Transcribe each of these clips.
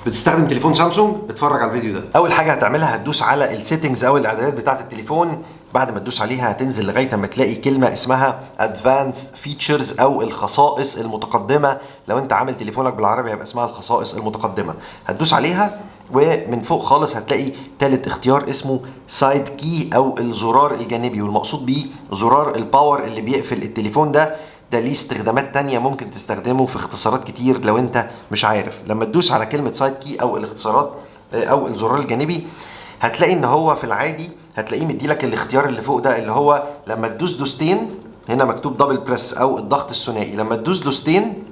بتستخدم تليفون سامسونج؟ اتفرج على الفيديو ده. اول حاجه هتعملها هتدوس على السيتنجز او الاعدادات بتاعه التليفون. بعد ما تدوس عليها هتنزل لغايه اما تلاقي كلمه اسمها ادفانس فيتشرز او الخصائص المتقدمه. لو انت عامل تليفونك بالعربي هيبقى اسمها الخصائص المتقدمه. هتدوس عليها ومن فوق خالص هتلاقي ثالث اختيار اسمه سايد كي او الزرار الجانبي، والمقصود بيه زرار الباور اللي بيقفل التليفون. ده ليه استخدامات تانية ممكن تستخدمه في اختصارات كتير لو انت مش عارف. لما تدوس على كلمة سايد كي او الاختصارات او الزرار الجانبي هتلاقي ان هو في العادي هتلاقيه مديلك الاختيار اللي فوق ده، اللي هو لما تدوس دوستين، هنا مكتوب دبل بريس او الضغط الثنائي، لما تدوس دوستين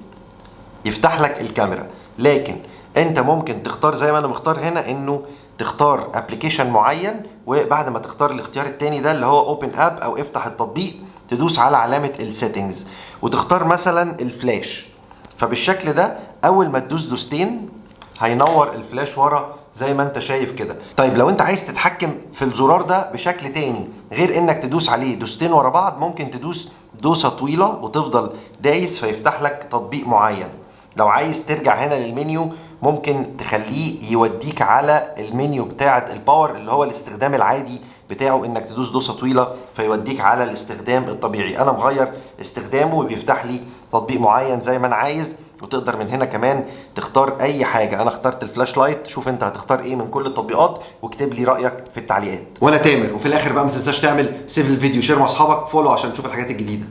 يفتح لك الكاميرا. لكن انت ممكن تختار زي ما انا مختار هنا، انه تختار ابلكيشن معين، وبعد ما تختار الاختيار التاني ده اللي هو اوبن اب او افتح التطبيق تدوس على علامة السيتنجز وتختار مثلا الفلاش. فبالشكل ده اول ما تدوس دوستين هينور الفلاش ورا زي ما انت شايف كده. طيب لو انت عايز تتحكم في الزرار ده بشكل تاني غير انك تدوس عليه دوستين ورا بعض، ممكن تدوس دوسة طويلة وتفضل دايس فيفتح لك تطبيق معين. لو عايز ترجع هنا للمنيو ممكن تخليه يوديك على المنيو بتاعة الباور اللي هو الاستخدام العادي بتاعه، انك تدوس دوسة طويلة فيوديك على الاستخدام الطبيعي. انا مغير استخدامه وبيفتح لي تطبيق معين زي ما انا عايز. وتقدر من هنا كمان تختار اي حاجة. انا اخترت الفلاش لايت، شوف انت هتختار ايه من كل التطبيقات واكتب لي رأيك في التعليقات. وانا تامر، وفي الاخر بقى ما تنساش تعمل سيف للفيديو، شير مع اصحابك، فولو عشان تشوف الحاجات الجديدة.